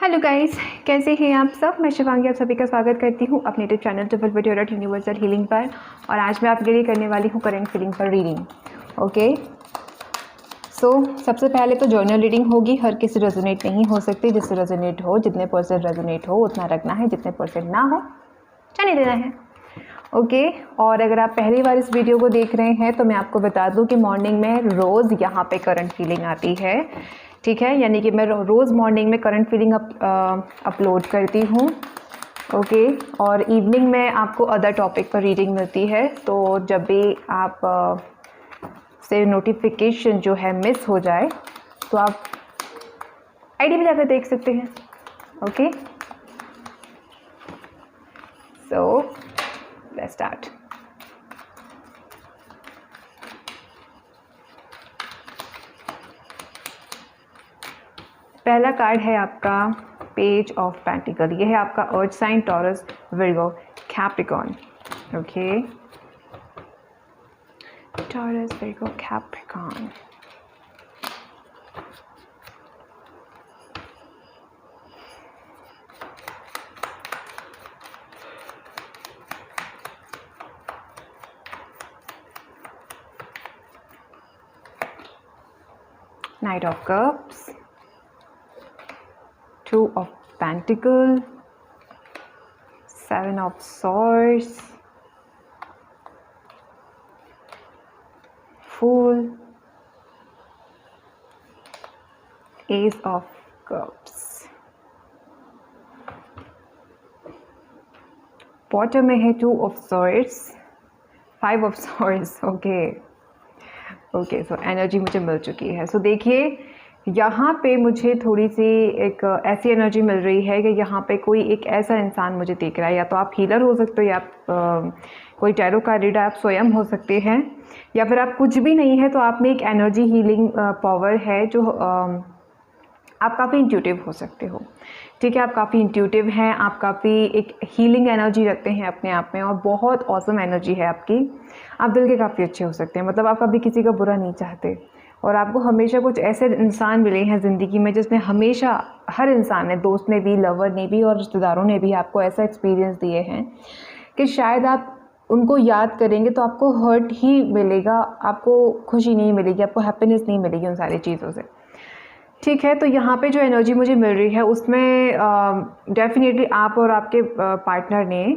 Hello guys, कैसे हैं आप सब। मैं शिवांगी आप सभी का स्वागत करती हूं अपने यूट्यूब चैनल ट्रिपल विटोरट यूनिवर्सल हीलिंग पर। और आज मैं आपके लिए करने वाली हूं करंट फीलिंग पर रीडिंग। ओके, सो सबसे पहले तो जर्नल रीडिंग होगी। हर किसी रेजोनेट नहीं हो सकती, जिससे रेजोनेट हो, जितने परसेंट रेजोनेट हो उतना रखना है, जितने परसेंट ना हो जाने देना है। ओके, और अगर आप पहली बार इस वीडियो को देख रहे हैं तो मैं आपको बता दूं कि मॉर्निंग में रोज़ यहाँ पे करंट फीलिंग आती है, ठीक है। यानी कि मैं रोज़ मॉर्निंग में करंट फीलिंग अपलोड करती हूँ। ओके, और इवनिंग में आपको अदर टॉपिक पर रीडिंग मिलती है। तो जब भी आप से नोटिफिकेशन जो है मिस हो जाए तो आप आईडी पे जाकर देख सकते हैं। Okay, so let's start. पहला कार्ड है आपका पेज ऑफ पेंटिकल। ये है आपका earth sign, Taurus, Virgo, Capricorn. Okay, Taurus, Virgo, Capricorn. Knight of Cups, Two of Pentacles, Seven of Swords, Fool, Ace of Cups। Bottom में है Two of Swords, Five of Swords। Okay, so energy मुझे मिल चुकी है। सो देखिए, यहाँ पे मुझे थोड़ी सी एक ऐसी एनर्जी मिल रही है कि यहाँ पे कोई एक ऐसा इंसान मुझे दिख रहा है। या तो आप हीलर हो सकते हो, या आप कोई टैरो कार्ड रीडर आप स्वयं हो सकते हैं, या फिर आप कुछ भी नहीं है तो आप में एक एनर्जी हीलिंग पावर है जो आप काफ़ी इंट्यूटिव हो सकते हो, ठीक है। आप काफ़ी इंट्यूटिव हैं, आप काफ़ी एक हीलिंग एनर्जी रखते हैं अपने आप में, और बहुत ऑसम एनर्जी है आपकी। आप दिल के काफ़ी अच्छे हो सकते हैं, मतलब आप कभी किसी का बुरा नहीं चाहते। और आपको हमेशा कुछ ऐसे इंसान मिले हैं ज़िंदगी में जिसने हमेशा, हर इंसान ने, दोस्त ने भी, लवर ने भी और रिश्तेदारों ने भी आपको ऐसा एक्सपीरियंस दिए हैं कि शायद आप उनको याद करेंगे तो आपको हर्ट ही मिलेगा, आपको खुशी नहीं मिलेगी, आपको हैप्पीनेस नहीं मिलेगी उन सारी चीज़ों से, ठीक है। तो यहाँ पे जो एनर्जी मुझे मिल रही है उसमें डेफिनेटली आप और आपके पार्टनर ने,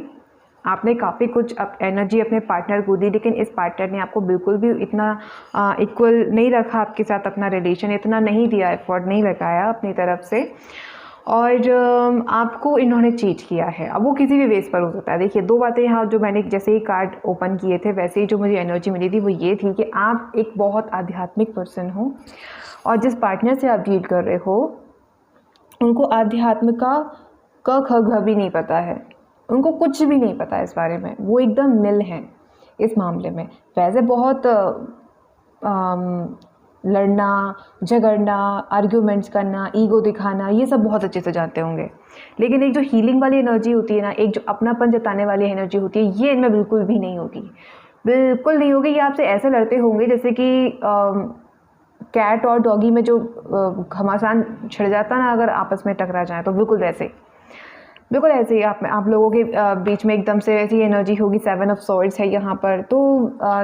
आपने काफ़ी कुछ एनर्जी अपने पार्टनर को दी, लेकिन इस पार्टनर ने आपको बिल्कुल भी इतना इक्वल नहीं रखा आपके साथ, अपना रिलेशन इतना नहीं दिया, एफर्ट नहीं लगाया अपनी तरफ से, और आपको इन्होंने चीट किया है। अब वो किसी भी बेस पर हो सकता है। देखिए, दो बातें यहाँ जो मैंने जैसे ही कार्ड ओपन किए थे वैसे ही जो मुझे एनर्जी मिली थी वो ये थी कि आप एक बहुत आध्यात्मिक पर्सन हो, और जिस पार्टनर से आप डील कर रहे हो उनको आध्यात्म का क ख घ भी नहीं पता है, उनको कुछ भी नहीं पता है इस बारे में। वो एकदम निल हैं इस मामले में। वैसे बहुत लड़ना झगड़ना, आर्ग्यूमेंट्स करना, ईगो दिखाना, ये सब बहुत अच्छे से जानते होंगे, लेकिन एक जो हीलिंग वाली एनर्जी होती है ना, एक जो अपनापन जताने वाली एनर्जी होती है, ये इनमें बिल्कुल भी नहीं होगी, बिल्कुल नहीं होगी। ये आपसे ऐसे लड़ते होंगे जैसे कि कैट और डॉगी में जो घमासान छिड़ जाता ना अगर आपस में टकरा जाए, तो बिल्कुल ऐसे ही आप लोगों के बीच में एकदम से ऐसी एनर्जी होगी। सेवन ऑफ सॉर्ड्स है यहाँ पर। तो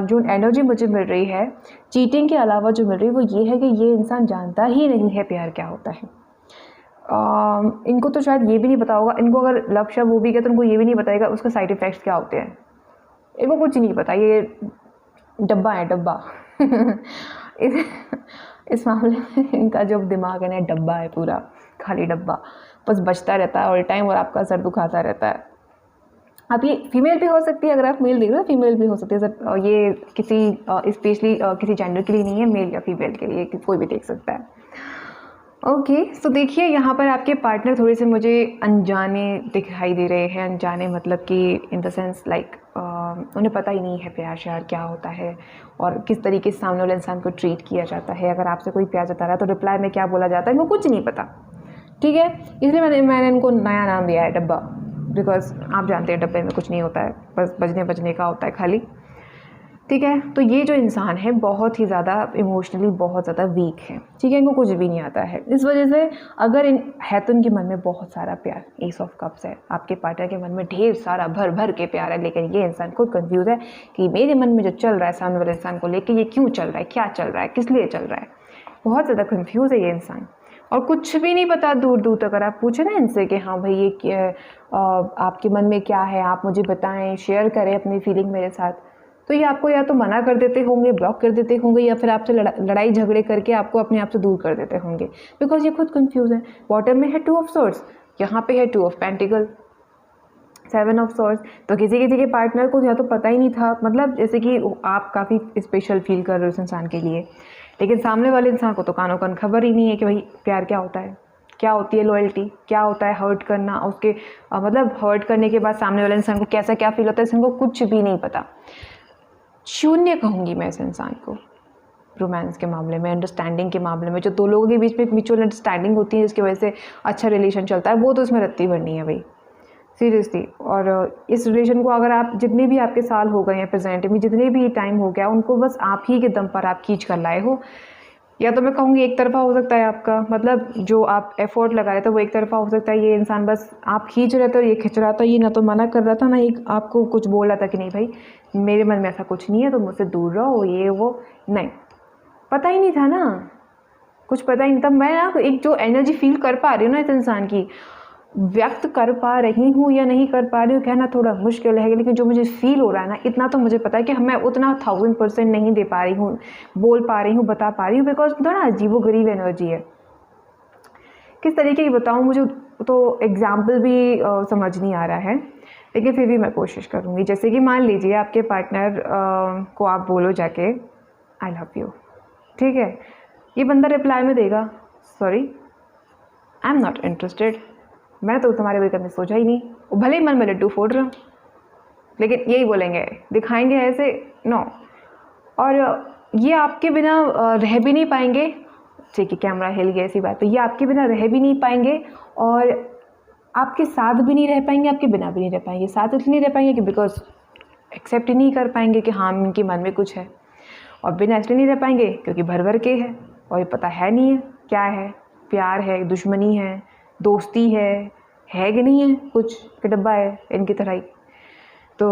जो एनर्जी मुझे मिल रही है चीटिंग के अलावा जो मिल रही है वो ये है कि ये इंसान जानता ही नहीं है प्यार क्या होता है। इनको तो शायद ये भी नहीं पता होगा, इनको अगर लव शब्द वो भी गया तो उनको ये भी नहीं बताएगा उसका साइड इफ़ेक्ट्स क्या होते हैं, इनको कुछ नहीं पता। ये डब्बा है, डब्बा। इस मामले में इनका जो दिमाग है ना, डब्बा है, पूरा खाली डब्बा, बस बचता रहता है ऑल टाइम और आपका सर दुखाता रहता है। अब ये फीमेल भी हो सकती है, अगर आप मेल देख रहे हो फीमेल भी हो सकती है सर। ये किसी स्पेशली किसी जेंडर के लिए नहीं है, मेल या फीमेल के लिए कोई भी देख सकता है। ओके, सो देखिए, यहाँ पर आपके पार्टनर थोड़े से मुझे अनजाने दिखाई दे रहे हैं। अनजाने मतलब कि इन द सेंस लाइक उन्हें पता ही नहीं है प्यार श्यार क्या होता है और किस तरीके से सामने वाले इंसान को ट्रीट किया जाता है। अगर आपसे कोई प्यार जता रहा है तो रिप्लाई में क्या बोला जाता है इनको कुछ नहीं पता, ठीक है। इसलिए मैंने इनको नया नाम दिया है डब्बा, बिकॉज आप जानते हैं डब्बे में कुछ नहीं होता है, बस बजने का होता है खाली। ठीक है। तो ये जो इंसान है बहुत ही ज़्यादा इमोशनली बहुत ज़्यादा वीक है, ठीक है, इनको कुछ भी नहीं आता है। इस वजह से अगर है तो इनके मन में बहुत सारा प्यार, एस ऑफ कप्स है, आपके पार्टनर के मन में ढेर सारा भर भर के प्यार है, लेकिन ये इंसान खुद कंफ्यूज है कि मेरे मन में जो चल रहा है सामने वाले इंसान को लेकर ये क्यों चल रहा है, क्या चल रहा है, किस लिए चल रहा है। बहुत ज़्यादा कन्फ्यूज़ है ये इंसान और कुछ भी नहीं पता दूर दूर तक। अगर आप पूछे ना इनसे कि हाँ भाई ये आपके मन में क्या है, आप मुझे बताएं, शेयर करें अपनी फीलिंग मेरे साथ, तो ये आपको या तो मना कर देते होंगे, ब्लॉक कर देते होंगे, या फिर आपसे लड़ाई झगड़े करके आपको अपने आप से दूर कर देते होंगे, बिकॉज ये खुद कंफ्यूज है। बॉटम में है 2 ऑफ सॉर्ड्स, यहाँ पे है 2 ऑफ पेंटिकल, 7 ऑफ सॉर्ड्स। तो किसी किसी के पार्टनर को या तो पता ही नहीं था, मतलब जैसे कि आप काफ़ी स्पेशल फील कर रहे हो उस इंसान के लिए, लेकिन सामने वाले इंसान को तो कानों कान खबर ही नहीं है कि भाई प्यार क्या होता है, क्या होती है लॉयल्टी, क्या होता है हर्ट करना, उसके मतलब हर्ट करने के बाद सामने वाले इंसान को कैसा क्या फील होता है, इसको कुछ भी नहीं पता। शून्य कहूँगी मैं इस इंसान को रोमांस के मामले में, अंडरस्टैंडिंग के मामले में। जो दो लोगों के बीच में एक म्यूचुअल अंडरस्टैंडिंग होती है जिसकी वजह से अच्छा रिलेशन चलता है, वो तो इसमें रत्ती भरनी है भाई, सीरियसली। और इस रिलेशन को अगर आप जितने भी आपके साल हो गए हैं प्रेजेंट में, जितने भी टाइम हो गया, उनको बस आप ही के दम पर आप खींच कर लाए हो, या तो मैं कहूँगी एक तरफा हो सकता है आपका, मतलब जो आप एफर्ट लगा रहे थे वो एक तरफा हो सकता है। ये इंसान बस आप खींच रहे थे और ये खींच रहा था, ये ना तो मना कर रहा था ना एक आपको कुछ बोल रहा था कि नहीं भाई मेरे मन में ऐसा कुछ नहीं है, तो मुझसे दूर रहो, ये वो नहीं, पता ही नहीं था ना, कुछ पता ही नहीं था। मैं ना एक जो एनर्जी फील कर पा रही हूँ ना इस इंसान की, व्यक्त कर पा रही हूँ या नहीं कर पा रही हूँ कहना थोड़ा मुश्किल है, लेकिन जो मुझे फील हो रहा है ना, इतना तो मुझे पता है कि मैं उतना 1000% नहीं दे पा रही हूँ, बोल पा रही हूँ, बता पा रही हूँ, बिकॉज थोड़ा अजीबोगरीब एनर्जी है। किस तरीके की बताऊँ, मुझे तो एग्जाम्पल भी समझ नहीं आ रहा है, लेकिन फिर भी मैं कोशिश करूँगी। जैसे कि मान लीजिए आपके पार्टनर को आप बोलो जाके आई लव यू, ठीक है, ये बंदा रिप्लाई में देगा sorry I am not interested, मैं तो तुम्हारे बारे में सोचा ही नहीं, भले ही मन में लड्डू फोड़ रहा हूँ, लेकिन यही बोलेंगे, दिखाएंगे ऐसे नो। और ये आपके बिना रह भी नहीं पाएंगे, ठीक है कैमरा हिल गया ऐसी बात, तो ये आपके बिना रह भी नहीं पाएंगे और आपके साथ भी नहीं रह पाएंगे, आपके बिना भी नहीं रह पाएंगे। साथ इसलिए नहीं रह पाएंगे कि बिकॉज एक्सेप्ट ही नहीं कर पाएंगे कि हाँ इनके मन में कुछ है, और बिना इसलिए नहीं रह पाएंगे क्योंकि भर भर के है और ये पता है नहीं है क्या है, प्यार है, दुश्मनी है, दोस्ती है कि नहीं है, कुछ का डब्बा है इनकी तरह ही। तो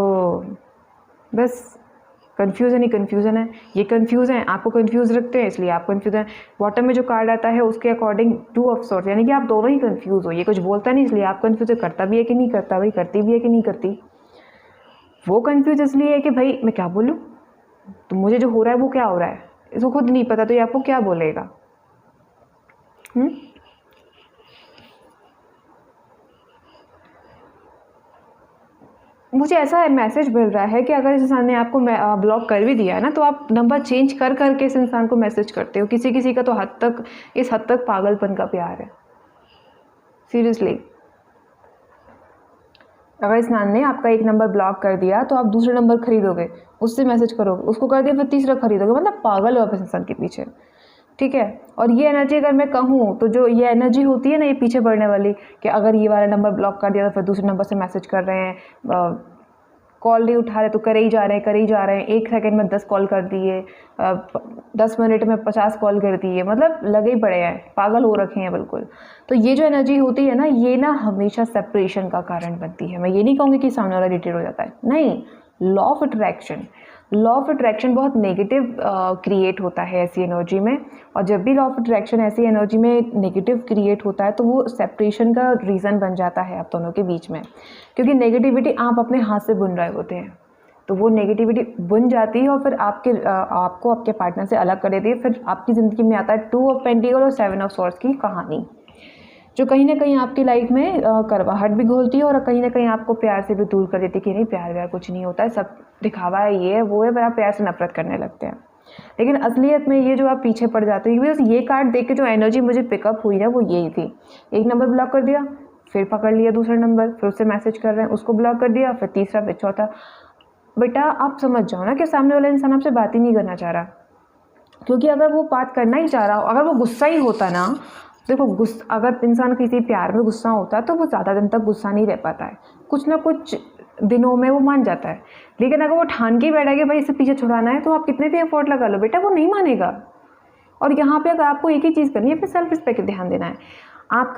बस कन्फ्यूज़न ही कन्फ्यूज़न है, ये कन्फ्यूज़ हैं, आपको कन्फ्यूज़ रखते हैं इसलिए आप कन्फ्यूज़ हैं। बॉटम में जो कार्ड आता है उसके अकॉर्डिंग 2 ऑफ सॉर्ड्स, यानी कि आप दोनों ही कन्फ्यूज़ हो, ये कुछ बोलता नहीं इसलिए आप कन्फ्यूज़ है, करता भी है कि नहीं करता, भाई करती भी है कि नहीं करती। वो कन्फ्यूज़ इसलिए है कि भाई मैं क्या बोलूँ, तो मुझे जो हो रहा है वो क्या हो रहा है, इसको खुद नहीं पता, तो ये आपको क्या बोलेगा। मुझे ऐसा मैसेज मिल रहा है कि अगर इस इंसान ने आपको ब्लॉक कर भी दिया है ना, तो आप नंबर चेंज कर करके इस इंसान को मैसेज करते हो। किसी किसी का तो इस हद तक पागलपन का प्यार है, सीरियसली। अगर इस इंसान ने आपका एक नंबर ब्लॉक कर दिया तो आप दूसरा नंबर खरीदोगे, उससे मैसेज करोगे, उसको कर दिया फिर तीसरा खरीदोगे, मतलब पागल हो आप इस इंसान के पीछे, ठीक है। और ये एनर्जी अगर मैं कहूँ तो जो ये एनर्जी होती है ना, ये पीछे बढ़ने वाली, कि अगर ये वाला नंबर ब्लॉक कर दिया तो फिर दूसरे नंबर से मैसेज कर रहे हैं, कॉल नहीं उठा रहे तो करे ही जा रहे हैं, 1 सेकंड में 10 कॉल कर दिए, 10 मिनट में 50 कॉल कर दिए, मतलब लगे ही पड़े हैं, पागल हो रखे हैं बिल्कुल। तो ये जो एनर्जी होती है ना, ये ना हमेशा सेपरेशन का कारण बनती है। मैं ये नहीं कहूँगी कि सामने वाला इरिटेट हो जाता है, नहीं, लॉ ऑफ अट्रैक्शन बहुत नेगेटिव क्रिएट होता है ऐसी एनर्जी में, और जब भी लॉ ऑफ अट्रैक्शन ऐसी एनर्जी में नेगेटिव क्रिएट होता है तो वो सेपरेशन का रीज़न बन जाता है आप दोनों के बीच में, क्योंकि नेगेटिविटी आप अपने हाथ से बुन रहे होते हैं, तो वो नेगेटिविटी बुन जाती है और फिर आपको आपके पार्टनर से अलग कर देती है। फिर आपकी ज़िंदगी में आता है 2 ऑफ पेंटिकल और 7 ऑफ सॉर्ड्स की कहानी, जो कहीं ना कहीं आपकी लाइफ में करवाहट भी घोलती है और कहीं ना कहीं आपको प्यार से भी दूर कर देती है कि नहीं प्यार व्यार कुछ नहीं होता है, सब दिखावा है, ये है वो है, फिर आप प्यार से नफरत करने लगते हैं। लेकिन असलियत में ये जो आप पीछे पड़ जाते हैं, क्योंकि ये कार्ड देख के जो एनर्जी मुझे पिकअप हुई ना वो यही थी। एक नंबर ब्लॉक कर दिया, फिर पकड़ लिया दूसरा नंबर, फिर उससे मैसेज कर रहे हैं, उसको ब्लॉक कर दिया, फिर तीसरा, फिर चौथा। बेटा आप समझ जाओ ना कि सामने वाला इंसान आपसे बात ही नहीं करना चाह रहा, क्योंकि अगर वो बात करना ही चाह रहा, अगर वो गुस्सा ही होता ना, देखो अगर इंसान किसी प्यार में गुस्सा होता है तो वो ज़्यादा दिन तक गुस्सा नहीं रह पाता है, कुछ ना कुछ दिनों में वो मान जाता है। लेकिन अगर वो ठान के बैठा कि भाई इससे पीछे छुड़ाना है तो आप कितने भी एफर्ट लगा लो बेटा, वो नहीं मानेगा। और यहाँ पे अगर आपको एक ही चीज़ करनी है, अपने सेल्फ रिस्पेक्ट ध्यान देना है। आप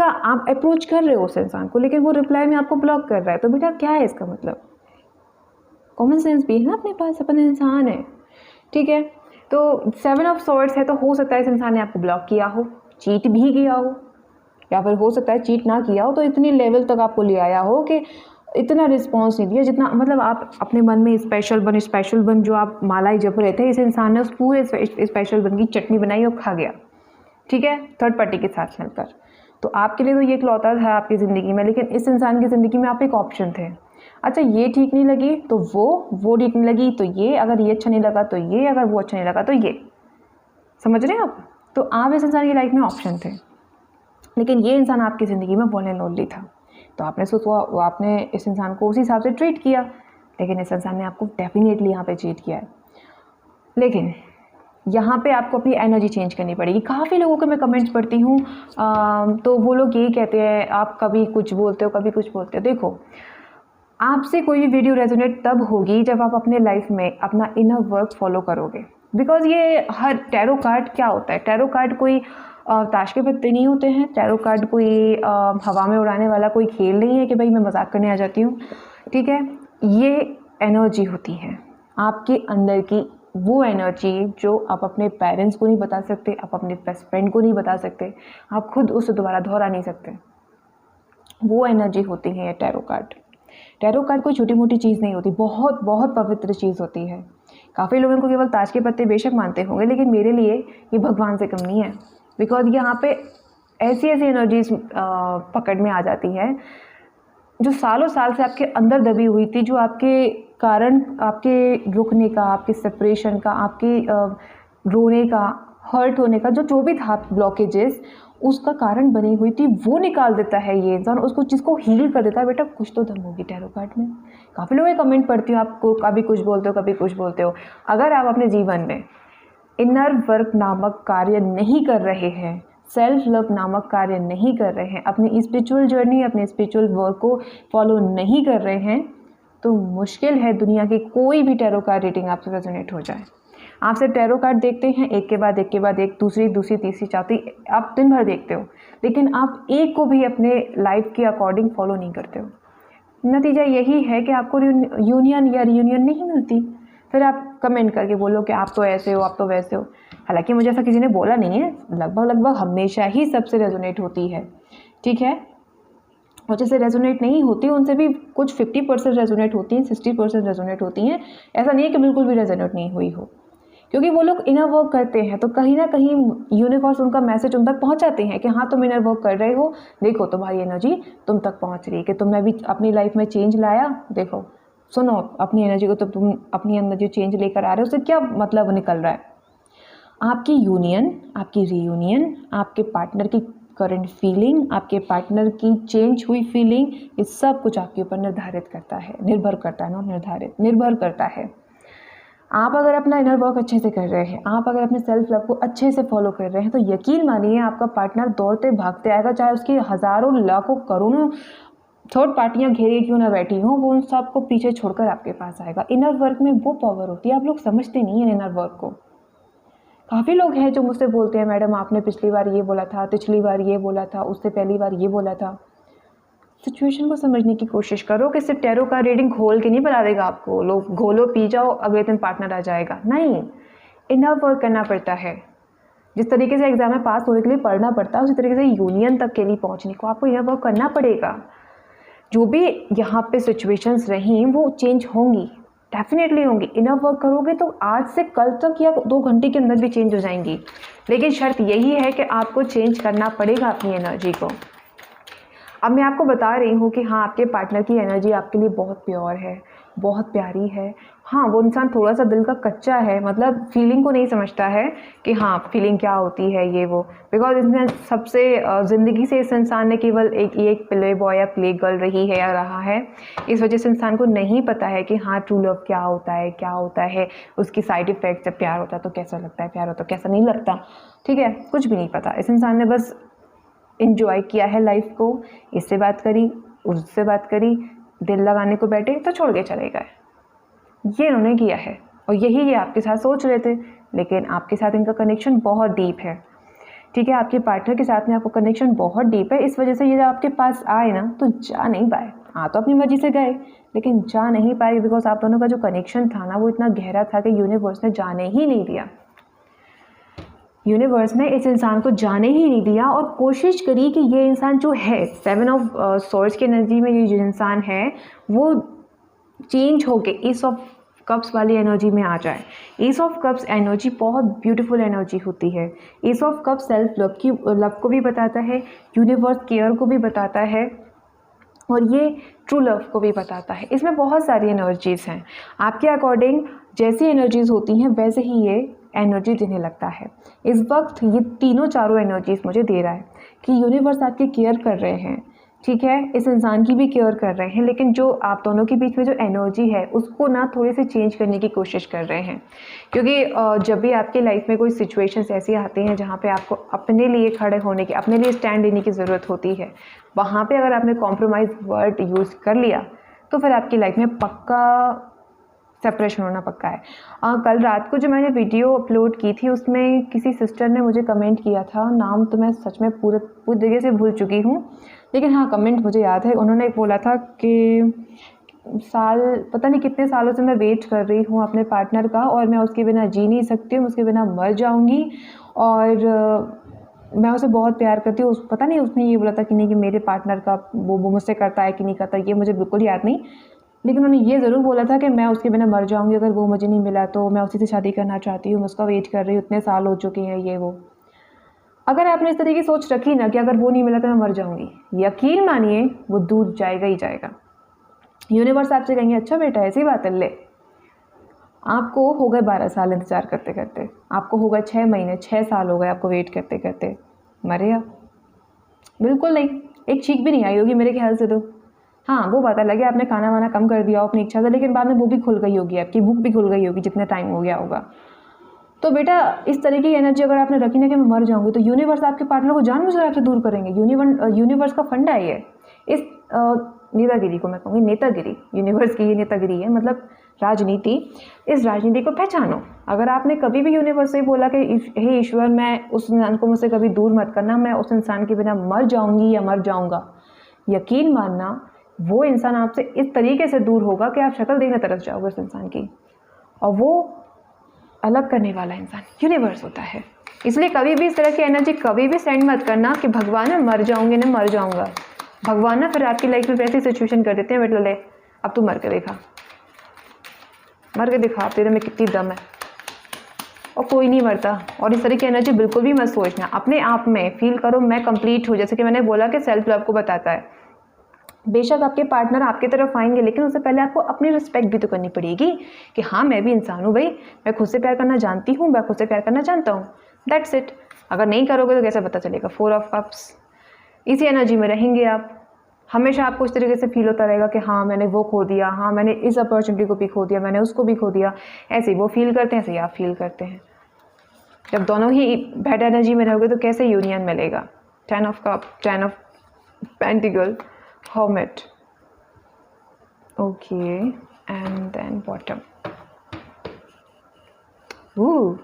अप्रोच कर रहे हो उस इंसान को, लेकिन वो रिप्लाई में आपको ब्लॉक कर रहा है, तो बेटा क्या है इसका मतलब? कॉमन सेंस भी है ना अपने पास, अपन इंसान है, ठीक है। तो 7 ऑफ सॉर्ड्स है, तो हो सकता है इस इंसान ने आपको ब्लॉक किया हो, चीट भी किया हो, या फिर हो सकता है चीट ना किया हो तो इतनी लेवल तक आपको ले आया हो कि इतना रिस्पॉन्स नहीं दिया जितना, मतलब आप अपने मन में स्पेशल बन जो आप माला जप रहे थे, इस इंसान ने उस पूरे स्पेशल बन की चटनी बनाई और खा गया, ठीक है, थर्ड पार्टी के साथ मिलकर। तो आपके लिए तो ये इकलौता था आपकी ज़िंदगी में, लेकिन इस इंसान की ज़िंदगी में आप एक ऑप्शन थे। अच्छा, ये ठीक नहीं लगी तो वो ठीक नहीं लगी तो ये, अगर ये अच्छा नहीं लगा तो ये, अगर वो अच्छा नहीं लगा तो ये, समझ रहे हैं आप? तो आप इस इंसान की लाइफ में ऑप्शन थे, लेकिन ये इंसान आपकी ज़िंदगी में वन एंड ओनली था। तो आपने सोचा, आपने इस इंसान को उसी हिसाब से ट्रीट किया, लेकिन इस इंसान ने आपको डेफिनेटली यहाँ पे चीट किया है। लेकिन यहाँ पे आपको अपनी एनर्जी चेंज करनी पड़ेगी। काफ़ी लोगों के मैं कमेंट्स पढ़ती हूँ, तो वो लोग यही कहते हैं आप कभी कुछ बोलते हो, कभी कुछ बोलते हो। देखो, आपसे कोई भी वीडियो रेजोनेट तब होगी जब आप अपने लाइफ में अपना इनर वर्क फॉलो करोगे। बिकॉज ये हर टैरो कार्ड क्या होता है, टैरो कार्ड कोई ताश के पत्ते नहीं होते हैं, टैरो कार्ड कोई हवा में उड़ाने वाला कोई खेल नहीं है कि भाई मैं मजाक करने आ जाती हूँ, ठीक है। ये एनर्जी होती है आपके अंदर की, वो एनर्जी जो आप अपने पेरेंट्स को नहीं बता सकते, आप अपने बेस्ट फ्रेंड को नहीं बता सकते, आप खुद उसे दोबारा दोहरा नहीं सकते, वो एनर्जी होती है ये टैरो कार्ड। टैरो कार्ड कोई छोटी मोटी चीज़ नहीं होती, बहुत बहुत पवित्र चीज़ होती है। काफ़ी लोग इनको केवल ताश के पत्ते बेशक मानते होंगे, लेकिन मेरे लिए ये भगवान से कम नहीं है। बिकॉज यहाँ पे ऐसी एनर्जीज पकड़ में आ जाती है जो सालों साल से आपके अंदर दबी हुई थी, जो आपके कारण, आपके रुकने का, आपके सेपरेशन का, आपके रोने का, हर्ट होने का, जो भी था ब्लॉकेजेस, उसका कारण बनी हुई थी, वो निकाल देता है ये इंसान, उसको जिसको हील कर देता है। बेटा कुछ तो दम होगी टैरो कार्ड में। काफ़ी लोग ये कमेंट पढ़ती हूँ, आपको कभी कुछ बोलते हो, कभी कुछ बोलते हो। अगर आप अपने जीवन में इनर वर्क नामक कार्य नहीं कर रहे हैं, सेल्फ लव नामक कार्य नहीं कर रहे हैं, अपनी स्पिरिचुअल जर्नी, अपने स्पिरिचुअल वर्क को फॉलो नहीं कर रहे हैं, तो मुश्किल है दुनिया की कोई भी टैरो कार्ड रीडिंग आपसे रेजोनेट हो जाए। आपसे टैरो कार्ड देखते हैं एक के बाद एक, दूसरी तीसरी चौथी, आप दिन भर देखते हो, लेकिन आप एक को भी अपने लाइफ के अकॉर्डिंग फॉलो नहीं करते हो। नतीजा यही है कि आपको यूनियन या रियूनियन नहीं मिलती। फिर आप कमेंट करके बोलो कि आप तो ऐसे हो, आप तो वैसे हो। हालांकि मुझे ऐसा किसी ने बोला नहीं है, लगभग हमेशा ही सबसे रेजोनेट होती है, ठीक है। और जैसे रेजोनेट नहीं होती उनसे भी कुछ 50% रेजोनेट होती हैं, 60% रेजोनेट होती हैं। ऐसा नहीं है कि बिल्कुल भी रेजोनेट नहीं हुई हो, क्योंकि वो लोग इनर वर्क करते हैं, तो कहीं ना कहीं यूनिवर्स उनका मैसेज उन तक पहुंचाते हैं कि हाँ तुम इनर वर्क कर रहे हो, देखो तुम्हारी एनर्जी तुम तक पहुंच रही है, कि तुमने भी अपनी लाइफ में चेंज लाया, देखो सुनो अपनी एनर्जी को, तो तुम अपनी अंदर जो चेंज लेकर आ रहे हो उससे क्या मतलब निकल रहा है। आपकी यूनियन, आपकी रीयूनियन, आपके पार्टनर की करंट फीलिंग, आपके पार्टनर की चेंज हुई फीलिंग, ये सब कुछ आपके ऊपर निर्धारित करता है, निर्भर करता है, नॉट निर्धारित, निर्भर करता है। आप अगर अपना इनर वर्क अच्छे से कर रहे हैं, आप अगर अपने सेल्फ लव को अच्छे से फॉलो कर रहे हैं, तो यकीन मानिए आपका पार्टनर दौड़ते भागते आएगा, चाहे उसकी हज़ारों लाखों करोड़ों थर्ड पार्टियां घेरे क्यों ना बैठी हों, वो उन सबको पीछे छोड़कर आपके पास आएगा। इनर वर्क में वो पावर होती है, आप लोग समझते नहीं हैं इनर वर्क को। काफ़ी लोग हैं जो मुझसे बोलते हैं मैडम आपने पिछली बार ये बोला था, पिछली बार ये बोला था, उससे पहली बार ये बोला था। सिचुएशन को समझने की कोशिश करो कि सिर्फ टैरो का रीडिंग खोल के नहीं बता देगा आपको, लोग घोलो पी जाओ अगले दिन पार्टनर आ जाएगा, नहीं। इनर वर्क करना पड़ता है। जिस तरीके से एग्जाम में पास होने के लिए पढ़ना पड़ता है, उसी तरीके से यूनियन तक के लिए पहुंचने को आपको इनर वर्क करना पड़ेगा। जो भी यहाँ पे सिचुएशंस रहीं वो चेंज होंगी, डेफिनेटली होंगी। इनर वर्क करोगे तो आज से कल तक या 2 घंटे के अंदर भी चेंज हो जाएंगी, लेकिन शर्त यही है कि आपको चेंज करना पड़ेगा अपनी एनर्जी को। अब मैं आपको बता रही हूँ कि हाँ आपके पार्टनर की एनर्जी आपके लिए बहुत प्योर है, बहुत प्यारी है। हाँ वो इंसान थोड़ा सा दिल का कच्चा है, मतलब फीलिंग को नहीं समझता है कि हाँ फीलिंग क्या होती है ये वो, बिकॉज इसने सबसे ज़िंदगी से इस इंसान ने केवल एक प्ले बॉय या प्ले गर्ल रही है या रहा है। इस वजह से इंसान को नहीं पता है कि हाँ ट्रू लव क्या होता है, क्या होता है उसकी साइड इफ़ेक्ट। जब प्यार होता है तो कैसा लगता है, प्यार होता है कैसा नहीं लगता, ठीक है, कुछ भी नहीं पता। इस इंसान ने बस इंजॉय किया है लाइफ को, इससे बात करी, उससे बात करी, दिल लगाने को बैठे तो छोड़ के चले गए। ये इन्होंने किया है और यही ये आपके साथ सोच रहे थे, लेकिन आपके साथ इनका कनेक्शन बहुत डीप है। ठीक है, आपके पार्टनर के साथ में आपको कनेक्शन बहुत डीप है। इस वजह से ये जब आपके पास आए ना तो जा नहीं पाए। तो अपनी मर्जी से गए लेकिन जा नहीं पाए, बिकॉज आप दोनों का जो कनेक्शन था ना वो इतना गहरा था कि यूनिवर्स ने जाने ही नहीं दिया। यूनिवर्स ने इस इंसान को जाने ही नहीं दिया और कोशिश करी कि ये इंसान जो है 7 ऑफ सोर्ड्स की एनर्जी में ये जो इंसान है वो चेंज होके एस ऑफ कप्स वाली एनर्जी में आ जाए। एस ऑफ कप्स एनर्जी बहुत ब्यूटीफुल एनर्जी होती है। S of cups self love को भी बताता है, यूनिवर्स केयर को भी बताता है और ये ट्रू लव को भी बताता है। इसमें बहुत सारी एनर्जीज़ हैं। आपके अकॉर्डिंग जैसी एनर्जीज़ होती हैं वैसे ही ये एनर्जी देने लगता है। इस वक्त ये तीनों चारों एनर्जीज़ मुझे दे रहा है कि यूनिवर्स आपकी केयर कर रहे हैं। ठीक है, इस इंसान की भी केयर कर रहे हैं, लेकिन जो आप दोनों के बीच में जो एनर्जी है उसको ना थोड़ी सी चेंज करने की कोशिश कर रहे हैं। क्योंकि जब भी आपकी लाइफ में कोई सिचुएशंस ऐसी आती हैं जहाँ पे आपको अपने लिए खड़े होने की, अपने लिए स्टैंड लेने की ज़रूरत होती है, वहाँ पे अगर आपने कॉम्प्रोमाइज़ वर्ड यूज़ कर लिया तो फिर आपकी लाइफ में पक्का सेपरेशन होना पक्का है। कल रात को जो मैंने वीडियो अपलोड की थी उसमें किसी सिस्टर ने मुझे कमेंट किया था, नाम तो मैं सच में पूरी जगह से भूल चुकी हूँ, लेकिन हाँ कमेंट मुझे याद है। उन्होंने बोला था कि पता नहीं कितने सालों से मैं वेट कर रही हूँ अपने पार्टनर का और मैं उसके बिना जी नहीं सकती हूँ, उसके बिना मर जाऊँगी और मैं उसे बहुत प्यार करती हूँ। पता नहीं उसने ये बोला था कि नहीं कि मेरे पार्टनर का वो मुझसे करता है कि नहीं करता, ये मुझे बिल्कुल याद नहीं, लेकिन उन्होंने ये ज़रूर बोला था कि मैं उसके बिना मर जाऊँगी अगर वो मुझे नहीं मिला तो मैं उसी से शादी करना चाहती हूँ, मैं उसका वेट कर रही हूँ, इतने साल हो चुके हैं ये वो। अगर आपने इस तरह की सोच रखी ना कि अगर वो नहीं मिला तो मैं मर जाऊँगी, यकीन मानिए वो दूर जाएगा ही जाएगा। यूनिवर्स आपसे कहेंगे अच्छा बेटा ऐसी बात है, ले आपको हो गए 12 साल इंतज़ार करते करते, आपको हो गए 6 महीने 6 साल हो गए आपको वेट करते करते, मरे आप? बिल्कुल नहीं, एक चीख भी नहीं आई होगी मेरे ख्याल से तो। हाँ वो बात अलग है आपने खाना वाना कम कर दिया हो अपनी इच्छा से, लेकिन बाद में वो भी खुल गई होगी, आपकी भूख भी खुल गई होगी जितने टाइम हो गया होगा। तो बेटा इस तरह की एनर्जी अगर आपने रखी ना कि मैं मर जाऊंगी, तो यूनिवर्स आपके पार्टनर को जानबूझकर आपसे दूर करेंगे। यूनिवर्स का फंडा है ये। इस नेतागिरी को मैं कहूँगी नेतागिरी, यूनिवर्स की ये नेतागिरी है, मतलब राजनीति। इस राजनीति को पहचानो। अगर आपने कभी भी यूनिवर्स से बोला कि हे ईश्वर मैं उस इंसान को मुझसे कभी दूर मत करना, मैं उस इंसान के बिना मर जाऊंगी या मर जाऊंगा, यकीन मानना वो इंसान आपसे इस तरीके से दूर होगा कि आप शक्ल देखने तरस जाओगे उस इंसान की। और वो अलग करने वाला इंसान यूनिवर्स होता है। इसलिए कभी भी इस तरह की एनर्जी कभी भी सेंड मत करना कि भगवान मैं मर जाऊंगी ना मर जाऊंगा। भगवान ना फिर आपकी लाइफ में वैसी सिचुएशन कर देते हैं, बेटा ले अब तू मर के दिखा, मर के दिखा तेरे में कितनी दम है। और कोई नहीं मरता। और इस तरह की एनर्जी बिल्कुल भी मत सोचना, अपने आप में फील करो मैं कंप्लीट हूँ। जैसे कि मैंने बोला कि सेल्फ लव को बताता है। बेशक आपके पार्टनर आपकी तरफ आएंगे, लेकिन उससे पहले आपको अपनी रिस्पेक्ट भी तो करनी पड़ेगी कि हाँ मैं भी इंसान हूँ भाई, मैं खुद से प्यार करना जानती हूँ, मैं खुद से प्यार करना जानता हूँ, दैट्स इट। अगर नहीं करोगे तो कैसे पता चलेगा। 4 ऑफ कप्स, इसी एनर्जी में रहेंगे आप हमेशा। आपको इस तरीके से फील होता रहेगा कि हाँ मैंने वो खो दिया, हाँ मैंने इस अपॉर्चुनिटी को भी खो दिया, मैंने उसको भी खो दिया। ऐसे ही वो फील करते हैं, ऐसे ही आप फील करते हैं। जब दोनों ही बैड एनर्जी में रहोगे तो कैसे यूनियन मिलेगा। 10 of cup, 10 of pentacle, hermit, okay, and then bottom. Ooh,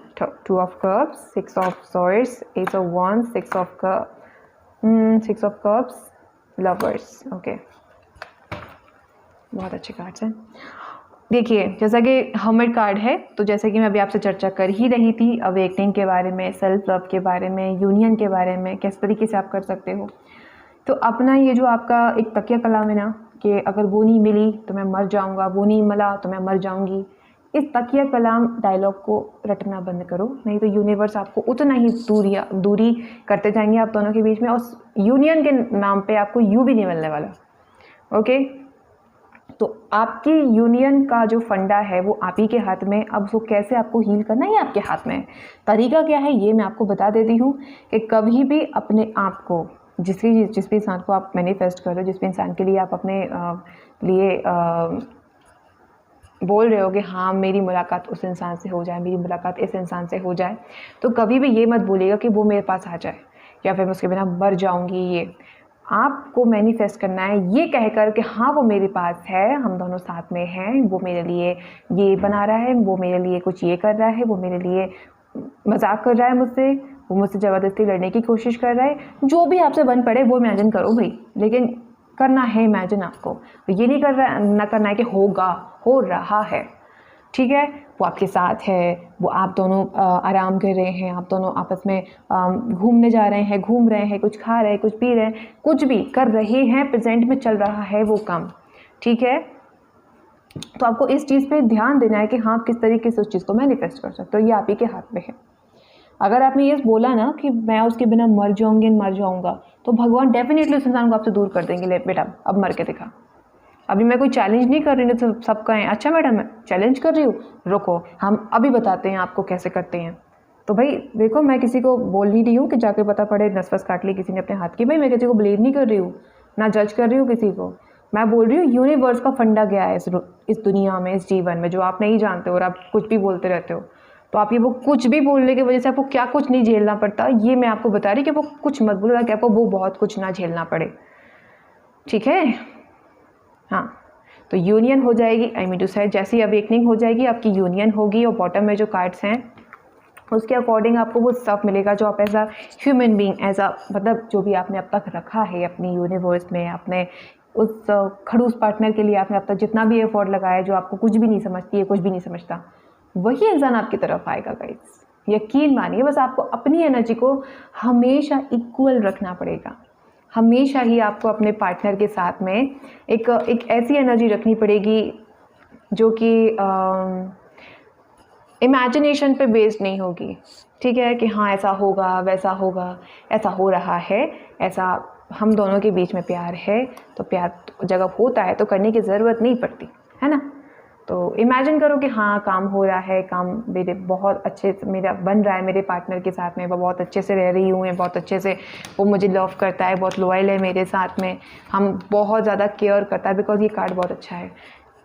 2 of cups, 6 of swords, ace of wands, 6 of cups, lovers. Okay, बहुत अच्छे कार्ड्स हैं। देखिए जैसा कि hermit कार्ड है, तो जैसे कि मैं अभी आपसे चर्चा कर ही रही थी अवेकनिंग के बारे में, सेल्फ लव के बारे में, यूनियन के बारे में, किस तरीके से आप कर सकते हो। तो अपना ये जो आपका एक तकिया कलाम है ना कि अगर वो नहीं मिली तो मैं मर जाऊंगा, वो नहीं मिला तो मैं मर जाऊंगी, इस तकिया कलाम डायलॉग को रटना बंद करो, नहीं तो यूनिवर्स आपको उतना ही दूरी करते जाएंगे आप दोनों के बीच में, और यूनियन के नाम पे आपको यू भी नहीं मिलने वाला। ओके, तो आपकी यूनियन का जो फंडा है वो आप ही के हाथ में। अब उसको कैसे आपको हील करना है आपके हाथ में है। तरीका क्या है ये मैं आपको बता देती हूँ कि कभी भी अपने आप को जिस भी इंसान को आप मैनिफेस्ट कर रहे हो, जिस भी इंसान के लिए आप अपने लिए बोल रहे हो कि हाँ मेरी मुलाकात उस इंसान से हो जाए, मेरी मुलाकात इस इंसान से हो जाए, तो कभी भी ये मत बोलिएगा कि वो मेरे पास आ जाए या फिर मैं उसके बिना मर जाऊंगी। ये आपको मैनिफेस्ट करना है ये कहकर कि हाँ वो मेरे पास है, हम दोनों साथ में हैं, वो मेरे लिए ये बना रहा है, वो मेरे लिए कुछ ये कर रहा है, वो मेरे लिए मजाक कर रहा है मुझसे, वो मुझसे ज़बरदस्ती लड़ने की कोशिश कर रहा है, जो भी आपसे बन पड़े वो इमेजिन करो भाई, लेकिन करना है इमेजिन आपको, ये नहीं करना है कि होगा, हो रहा है, ठीक है। वो आपके साथ है, वो आप दोनों आराम कर रहे हैं, आप दोनों आपस में घूमने जा रहे हैं, घूम रहे हैं, कुछ खा रहे हैं, कुछ पी रहे हैं, कुछ भी कर रहे हैं, प्रेजेंट में चल रहा है वो काम, ठीक है। तो आपको इस चीज़ पे ध्यान देना है कि हाँ किस तरीके से उस चीज़ को मैनिफेस्ट कर सकते हो, ये आप ही के हाथ में है। अगर आपने ये बोला ना कि मैं उसके बिना मर जाऊंगा, तो भगवान डेफिनेटली उस इंसान को आपसे दूर कर देंगे। ले बेटा अब मर के दिखा। अभी मैं कोई चैलेंज नहीं कर रही हूँ तो सब कहें अच्छा मैडम मैं चैलेंज कर रही हूँ, रुको हम अभी बताते हैं आपको कैसे करते हैं। तो भाई देखो मैं किसी को बोल नहीं रही हूँ कि जाके पता पड़े नस-वस काट ली किसी ने अपने हाथ की, भाई मैं किसी को ब्लेम नहीं कर रही हूँ, ना जज कर रही हूँ किसी को। मैं बोल रही हूँ यूनिवर्स का फंडा गया है इस दुनिया में, इस जीवन में, जो आप नहीं जानते और आप कुछ भी बोलते रहते हो। तो आप ये वो कुछ भी बोलने की वजह से आपको क्या कुछ नहीं झेलना पड़ता, ये मैं आपको बता रही कि वो कुछ मत बोलो कि आपको वो बहुत कुछ ना झेलना पड़े, ठीक है। हाँ तो यूनियन हो जाएगी, आई मीन टू से जैसी अवेकनिंग हो जाएगी आपकी यूनियन होगी, और बॉटम में जो कार्ड्स हैं उसके अकॉर्डिंग आपको वो सब मिलेगा जो आप as a human being, as a मतलब जो भी आपने अब तक रखा है अपनी यूनिवर्स में, अपने उस खड़ूस पार्टनर के लिए आपने अब तक जितना भी एफर्ट लगाया, जो आपको कुछ भी नहीं समझती है, कुछ भी नहीं समझता, वही इंसान आपकी तरफ आएगा गाइस, यकीन मानिए। बस आपको अपनी एनर्जी को हमेशा इक्वल रखना पड़ेगा, हमेशा ही आपको अपने पार्टनर के साथ में एक ऐसी एनर्जी रखनी पड़ेगी जो कि इमेजिनेशन पे बेस्ड नहीं होगी, ठीक है, कि हाँ ऐसा होगा वैसा होगा, ऐसा हो रहा है, ऐसा हम दोनों के बीच में प्यार है, तो प्यार जब होता है तो करने की ज़रूरत नहीं पड़ती है ना। तो इमेजिन करो कि हाँ काम हो रहा है, काम मेरे बहुत अच्छे से मेरा बन रहा है मेरे पार्टनर के साथ में, वो बहुत अच्छे से रह रही हूँ, मैं बहुत अच्छे से, वो मुझे लव करता है, बहुत लॉयल है मेरे साथ में, हम बहुत ज़्यादा केयर करता है, बिकॉज ये कार्ड बहुत अच्छा है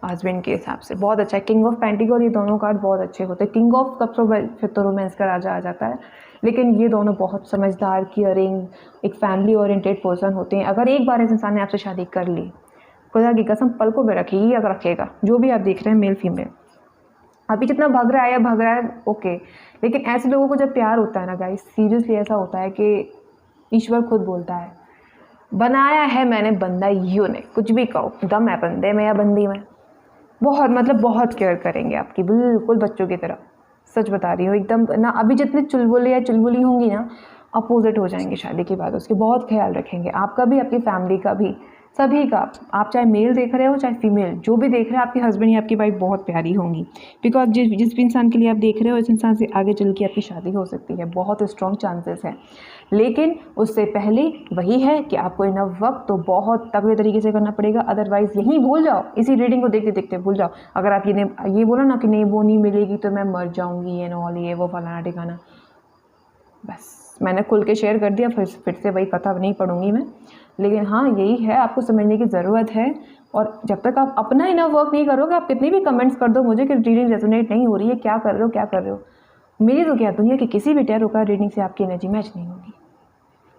हस्बैंड के हिसाब से, बहुत अच्छा है। किंग ऑफ पेंटिकल, ये दोनों कार्ड बहुत अच्छे होते हैं। किंग ऑफ कप्स फिर तो रोमांस का राजा आ जाता है, लेकिन ये दोनों बहुत समझदार, केयरिंग, एक फैमिली ओरिएंटेड पर्सन होते हैं। अगर एक बार इस इंसान ने आपसे शादी कर ली, खुदा की कसम पलकों पे रखेगी अगर रखेगा, जो भी आप देख रहे हैं मेल फीमेल, अभी कितना भाग रहा है या भाग रहा है ओके, लेकिन ऐसे लोगों को जब प्यार होता है ना गाइस, सीरियसली ऐसा होता है कि ईश्वर खुद बोलता है बनाया है मैंने बंदा यूं ने, कुछ भी कहो, दम है बंदे में या बंदी में, बहुत मतलब बहुत केयर करेंगे आपकी, बिल्कुल बच्चों की तरह, सच बता रही हूँ एकदम ना। अभी जितने चुलबुले या चुलबुली होंगी ना, अपोजिट हो जाएंगे शादी के बाद, उसके बहुत ख्याल रखेंगे आपका भी, आपकी फैमिली का भी, सभी का। आप चाहे मेल देख रहे हो चाहे फीमेल, जो भी देख रहे हैं, आपके हस्बैंड या आपकी वाइफ बहुत प्यारी होंगी, बिकॉज जिस भी इंसान के लिए आप देख रहे हो इस इंसान से आगे चल के आपकी शादी हो सकती है, बहुत स्ट्रॉन्ग चांसेस है। लेकिन उससे पहले वही है कि आपको इन वक्त तो बहुत तगड़े तरीके से करना पड़ेगा, अदरवाइज यहीं भूल जाओ, इसी रीडिंग को देखते देखते भूल जाओ। अगर आप ये बोलो ना कि नहीं वो नहीं मिलेगी तो मैं मर जाऊंगी, ये नॉल ये वो फलाना ठिकाना, बस मैंने खुल के शेयर कर दिया, फिर से वही कथा नहीं पढ़ूंगी मैं। लेकिन हाँ यही है, आपको समझने की ज़रूरत है, और जब तक आप अपना इनर वर्क नहीं करोगे, आप कितने भी कमेंट्स कर दो मुझे कि रीडिंग रेजोनेट नहीं हो रही है, क्या कर रहे हो, मेरी तो क्या दुनिया की किसी भी टैरो का रीडिंग से आपकी एनर्जी मैच नहीं होगी।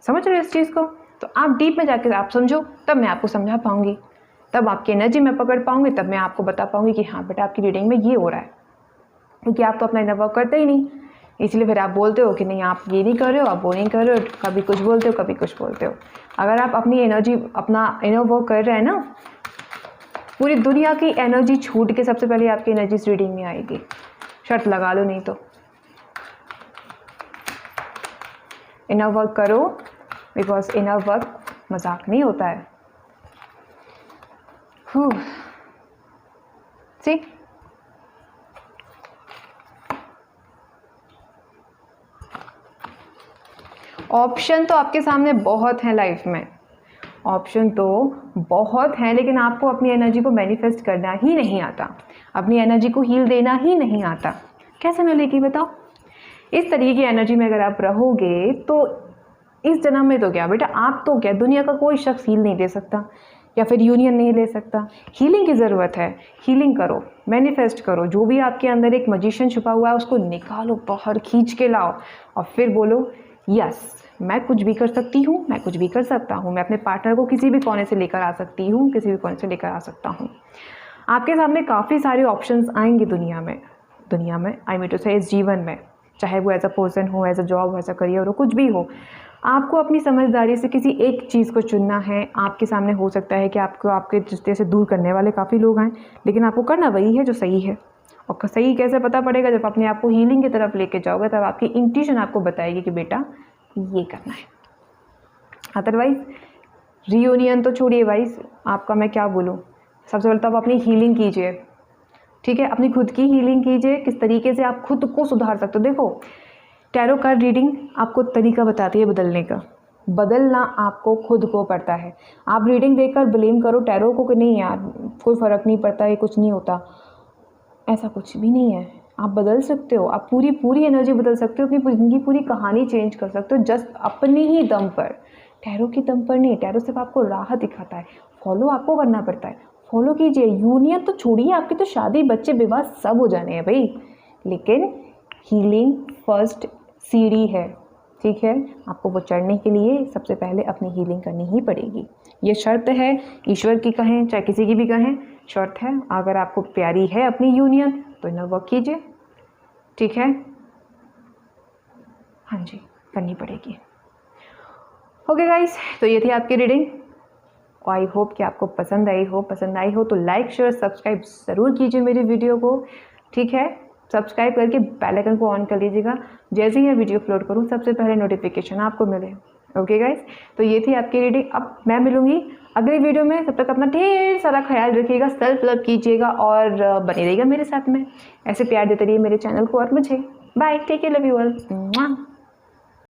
समझ रहे हो इस चीज़ को? तो आप डीप में जाकर आप समझो, तब मैं आपको समझा पाऊंगी, तब आपकी एनर्जी मैं पकड़ पाऊंगी, तब मैं आपको बता पाऊंगी कि हाँ बेटा आपकी रीडिंग में ये हो रहा है, क्योंकि आप तो अपना इनर वर्क करते ही नहीं, इसलिए फिर आप बोलते हो कि नहीं आप ये नहीं कर रहे हो, आप वो नहीं कर रहे हो, कभी कुछ बोलते हो कभी कुछ बोलते हो। अगर आप अपनी एनर्जी अपना इनर वर्क कर रहे हैं ना, पूरी दुनिया की एनर्जी छूट के सबसे पहले आपकी एनर्जी इस रीडिंग में आएगी, शर्त लगा लो, नहीं तो इनर वर्क करो, बिकॉज इनर वर्क मजाक नहीं होता है। सी ऑप्शन तो आपके सामने बहुत हैं लाइफ में, ऑप्शन तो बहुत हैं, लेकिन आपको अपनी एनर्जी को मैनिफेस्ट करना ही नहीं आता, अपनी एनर्जी को हील देना ही नहीं आता। कैसे मिलेगी बताओ? इस तरीके की एनर्जी में अगर आप रहोगे तो इस जन्म में तो क्या बेटा, आप तो क्या दुनिया का कोई शख्स हील नहीं दे सकता या फिर यूनियन नहीं ले सकता। हीलिंग की ज़रूरत है, हीलिंग करो, मैनिफेस्ट करो, जो भी आपके अंदर एक मजिशियन छुपा हुआ है उसको निकालो, बाहर खींच के लाओ, और फिर बोलो यस मैं कुछ भी कर सकती हूँ, मैं कुछ भी कर सकता हूँ, मैं अपने पार्टनर को किसी भी कोने से लेकर आ सकती हूँ, किसी भी कोने से लेकर आ सकता हूँ। आपके सामने काफ़ी सारे ऑप्शंस आएंगे दुनिया में आई मीन टू से इस जीवन में, चाहे वो एज अ पर्सन हो, एज अ जॉब हो, एज अ करियर हो, कुछ भी हो। आपको अपनी समझदारी से किसी एक चीज़ को चुनना है। आपके सामने हो सकता है कि आपको आपके रिश्ते से दूर करने वाले काफ़ी लोग आएँ, लेकिन आपको करना वही है जो सही है। और सही कैसे पता पड़ेगा? जब अपने आप को हीलिंग की तरफ लेके जाओगे, तब आपकी इंट्यूशन आपको बताएगी कि बेटा ये करना है। अदरवाइज रियूनियन तो छोड़िए वाइज, आपका मैं क्या बोलूँ। सबसे पहले तो आप अपनी हीलिंग कीजिए, ठीक है? अपनी खुद की हीलिंग कीजिए, किस तरीके से आप खुद को सुधार सकते हो। देखो, टैरो कार्ड रीडिंग आपको तरीका बताती है बदलने का। बदलना आपको खुद को पड़ता है। आप रीडिंग देखकर ब्लेम करो टैरो को कि नहीं यार कोई फ़र्क नहीं पड़ता, ये कुछ नहीं होता, ऐसा कुछ भी नहीं है। आप बदल सकते हो, आप पूरी एनर्जी बदल सकते हो, अपनी ज़िंदगी पूरी कहानी चेंज कर सकते हो, जस्ट अपने ही दम पर, टैरो की दम पर नहीं। टैरो सिर्फ आपको राह दिखाता है, फॉलो आपको करना पड़ता है। फॉलो कीजिए। यूनियन तो छोड़िए, आपकी तो शादी, बच्चे, विवाह सब हो जाने हैं भाई, लेकिन हीलिंग फर्स्ट सीढ़ी है, ठीक है? आपको वो चढ़ने के लिए सबसे पहले अपनी हीलिंग करनी ही पड़ेगी। ये शर्त है, ईश्वर की कहें चाहे किसी की भी कहें, शर्त है। अगर आपको प्यारी है अपनी यूनियन तो इनर वर्क कीजिए, ठीक है? हाँ जी, करनी पड़ेगी। ओके गाइस, तो ये थी आपकी रीडिंग। आई होप कि आपको पसंद आई हो तो लाइक शेयर सब्सक्राइब ज़रूर कीजिए मेरी वीडियो को, ठीक है? सब्सक्राइब करके बेल आइकन को ऑन कर लीजिएगा, जैसे ही मैं वीडियो अपलोड करूँ सबसे पहले नोटिफिकेशन आपको मिले। ओके गाइस, तो ये थी आपकी रीडिंग। अब मैं मिलूँगी अगली वीडियो में, तब तक अपना ढेर सारा ख्याल रखिएगा, सेल्फ लव कीजिएगा और बने रहिएगा मेरे साथ में। ऐसे प्यार देते रहिए मेरे चैनल को और मुझे। Bye, take care, love you all.